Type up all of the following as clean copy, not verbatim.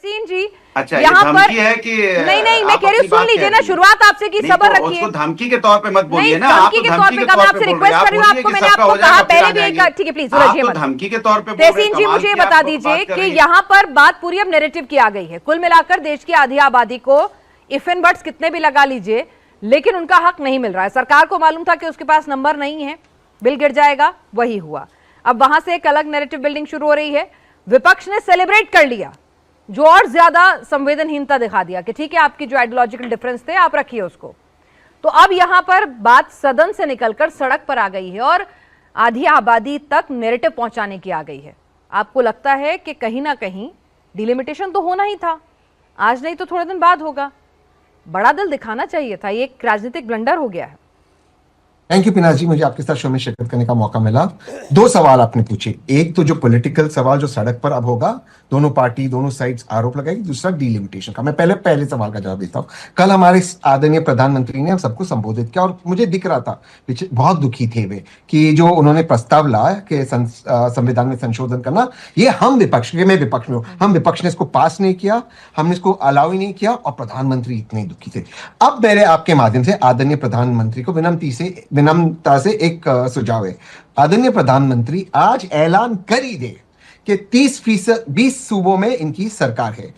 तहसीन जी, अच्छा, यहाँ पर है कि नहीं मैं कह रही हूँ, सुन लीजिए ना, शुरुआत आपसे की, सबर तो रखिए। धमकी के तौर पे मत बोलिए ना, धमकी के तौर पे मैं आपसे रिक्वेस्ट कर रही हूँ, आपको मैंने आपको कहा पहले भी एक, ठीक है प्लीज उलझिए मत। धमकी के तौर पे तहसीन जी मुझे बता दीजिए कि यहाँ पर बात पूरी अब नैरेटिव की आ गई है। कुल मिलाकर देश की आधी आबादी को इफ एंड बट्स कितने भी लगा लीजिए, लेकिन उनका हक नहीं मिल रहा है। सरकार को मालूम था कि उसके पास नंबर नहीं है, बिल गिर जाएगा, वही हुआ। अब वहां से एक अलग नैरेटिव बिल्डिंग शुरू हो रही है। विपक्ष ने सेलिब्रेट कर लिया, जो और ज्यादा संवेदनहीनता दिखा दिया कि ठीक है, आपकी जो आइडियोलॉजिकल डिफरेंस थे आप रखिए उसको। तो अब यहां पर बात सदन से निकलकर सड़क पर आ गई है और आधी आबादी तक नैरेटिव पहुंचाने की आ गई है। आपको लगता है कि कहीं ना कहीं डिलिमिटेशन तो होना ही था, आज नहीं तो थोड़े दिन बाद होगा, बड़ा दिल दिखाना चाहिए था, ये एक राजनीतिक ब्लंडर हो गया है। थैंक यू पिनाज जी, मुझे आपके साथ शो में शिरकत करने का मौका मिला। दो सवाल आपने पूछे, एक तो जो पॉलिटिकल सवाल जो सड़क पर अब होगा, दोनों पार्टी दोनों साइड्स आरोप लगाएगी, दूसरा डिलिमिटेशन का। मैं पहले सवाल का जवाब देता हूँ। कल हमारे आदरणीय प्रधानमंत्री ने हम सबको संबोधित किया और मुझे दिख रहा था, बहुत दुखी थे वे कि जो उन्होंने प्रस्ताव लाया कि संविधान में संशोधन करना, ये हम विपक्ष, मैं विपक्ष में हूँ, हम विपक्ष ने इसको पास नहीं किया, हमने इसको अलाउ ही नहीं किया और प्रधानमंत्री इतने दुखी थे। अब मेरे आपके माध्यम से आदरणीय प्रधानमंत्री को विनम्रता से एक सुझाव है। आदरणीय प्रधानमंत्री आज ऐलान कर ही दे कि 20 सूबों में इनकी सरकार है,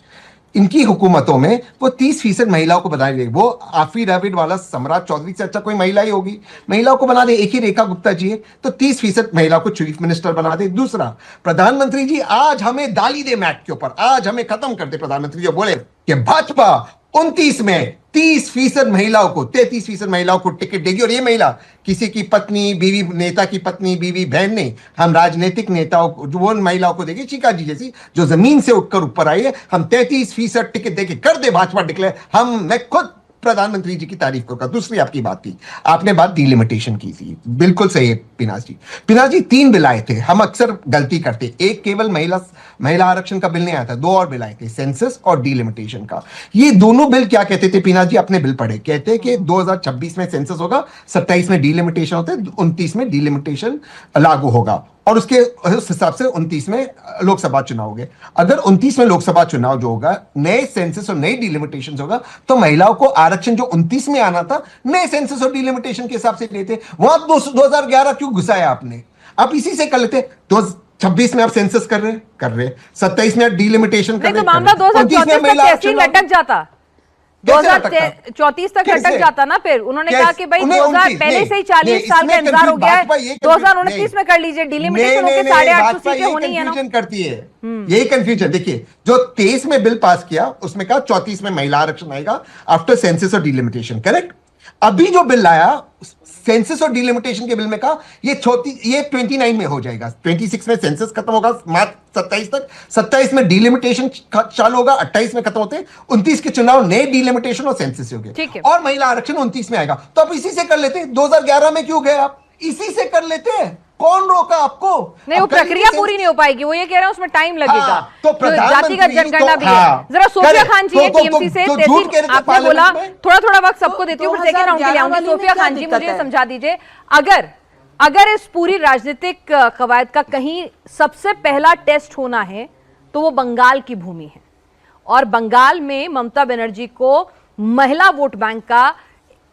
इनकी हुकूमतों में वो 30% महिलाओं को बना दे। वो एफिडेविट वाला सम्राट चौधरी से अच्छा कोई महिला ही होगी, महिलाओं को बना दे। एक ही रेखा गुप्ता जी है, तो 30% महिलाओं को चीफ मिनिस्टर बना दे। दूसरा, प्रधानमंत्री जी आज हमें डाली दे मैट के ऊपर, आज हमें खत्म कर दे। प्रधानमंत्री जो बोले कि भाजपा 29 में 30% महिलाओं को, 33% महिलाओं को टिकट देगी, और ये महिला किसी की पत्नी, बीवी, नेता की पत्नी, बीवी, बहन नहीं, हम राजनीतिक नेताओं को, जो वो महिलाओं को देगी, चिका जी जैसी जो जमीन से उठकर ऊपर आई है। हम 33% टिकट देके कर दे भाजपा डिक्लेयर, मैं खुद प्रधानमंत्री जी की तारीफ करूंगा। दूसरी आपकी बात थी, आपने बात डिलिमिटेशन की थी, बिल्कुल सही है पिनाज जी। 3 बिल आए थे, हम अक्सर गलती करते, एक केवल महिला आरक्षण का बिल नहीं आया था, 2 और बिल आए थे, सेंसस और डिलिमिटेशन का। ये दोनों बिल क्या कहते थे पिनाज जी, अपने बिल पढ़े, कहते हैं कि 2026 में सेंसस होगा, 27 में डिलिमिटेशन होते, 29 में डिलिमिटेशन लागू होगा, और उसके हिसाब से 29 में लोकसभा चुनाव होंगे। अगर 29 में लोकसभा चुनाव जो होगा, नए सेंसस और नई डिलिमिटेशन होगा, तो महिलाओं को आरक्षण जो 29 में आना था, नए सेंसस और डिलिमिटेशन के हिसाब से लेते। वहां 2011 क्यों घुसाया आपने? आप इसी से कर लेते। 26 में आप सेंसस कर रहे, 27 में आप डिलिमिटेशन कर रहे, तो मामला 2034 तक लटक जाता, 2034 तक लटक जाता ना। फिर उन्होंने कहा कि भाई 2000 पहले से ही 40 साल का इंतजार हो गया है, 2029 में कर लीजिए, डिलिमिटेशन होकर 850 सीटें होनी है ना। करती है यही कंफ्यूजन। देखिए, जो 23 में बिल पास किया उसमें कहा 34 में महिला आरक्षण आएगा आफ्टर सेंसस और डिलिमिटेशन, करेक्ट। अभी जो बिल लाया सेंसस और डिलिमिटेशन के बिल में कहा ये 29 में हो जाएगा, 26 में सेंसस खत्म होगा मार्च 27 तक, 27 में डिलिमिटेशन चालू होगा, 28 में खत्म होते, 29 के चुनाव नए डिलिमिटेशन और सेंसस हो गए, और महिला आरक्षण 29 में आएगा। तो आप इसी से कर लेते हैं। 2011 में क्यों गए आप? इसी से कर लेते हैं, कौन रोका आपको? नहीं, वो प्रक्रिया पूरी नहीं हो पाएगी, वो ये कह रहे हैं उसमें टाइम लगेगा। तो जातिगत जनगणना भी है। जरा सोफिया खान जी टीएमसी से, आपने बोला थोड़ा वक्त सबको देती हूँ, फिर सेकंड राउंड के लिए आऊंगी। सोफिया खान जी मुझे समझा दीजिए, अगर इस पूरी राजनीतिक कवायद का कहीं सबसे पहला टेस्ट होना है तो वो बंगाल की भूमि है, और बंगाल में ममता बनर्जी को महिला वोट बैंक का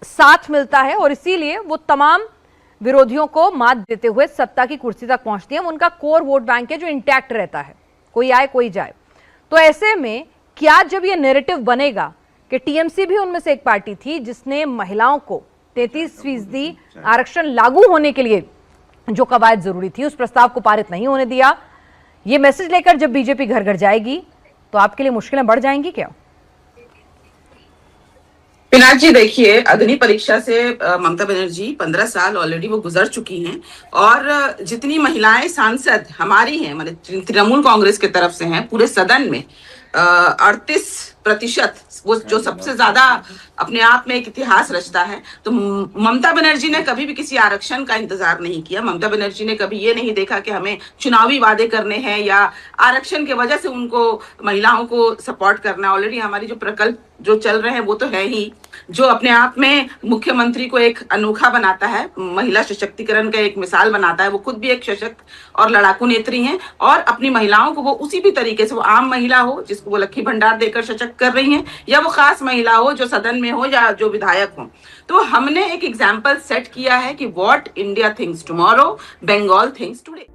साथ मिलता है, और इसीलिए वो तमाम विरोधियों को मात देते हुए सत्ता की कुर्सी तक पहुंचती है। उनका कोर वोट बैंक है जो इंटैक्ट रहता है, कोई आए कोई जाए। तो ऐसे में क्या जब ये नैरेटिव बनेगा कि टीएमसी भी उनमें से एक पार्टी थी जिसने महिलाओं को 33% आरक्षण लागू होने के लिए जो कवायद जरूरी थी उस प्रस्ताव को पारित नहीं होने दिया, ये मैसेज लेकर जब बीजेपी घर घर जाएगी तो आपके लिए मुश्किलें बढ़ जाएंगी क्या? पिनाक जी, देखिए, अग्नि परीक्षा से ममता बनर्जी 15 साल ऑलरेडी वो गुजर चुकी हैं, और जितनी महिलाएं सांसद हमारी हैं, मतलब तृणमूल कांग्रेस की तरफ से हैं, पूरे सदन में 38%, वो जो सबसे ज्यादा अपने आप में एक इतिहास रचता है। तो ममता बनर्जी ने कभी भी किसी आरक्षण का इंतजार नहीं किया। ममता बनर्जी ने कभी ये नहीं देखा कि हमें चुनावी वादे करने हैं या आरक्षण की वजह से उनको महिलाओं को सपोर्ट करना। ऑलरेडी हमारी जो प्रकल्प जो चल रहे हैं वो तो है ही। जो अपने आप में मुख्यमंत्री को एक अनोखा बनाता है, महिला सशक्तिकरण का एक मिसाल बनाता है। वो खुद भी एक सशक्त और लड़ाकू नेत्री हैं और अपनी महिलाओं को वो उसी भी तरीके से, वो आम महिला हो जिसको वो लक्की भंडार देकर सशक्त कर रही हैं, या वो खास महिला हो जो सदन में हो या जो विधायक हो। तो हमने एक एग्जाम्पल सेट किया है कि what India thinks tomorrow, Bengal thinks today.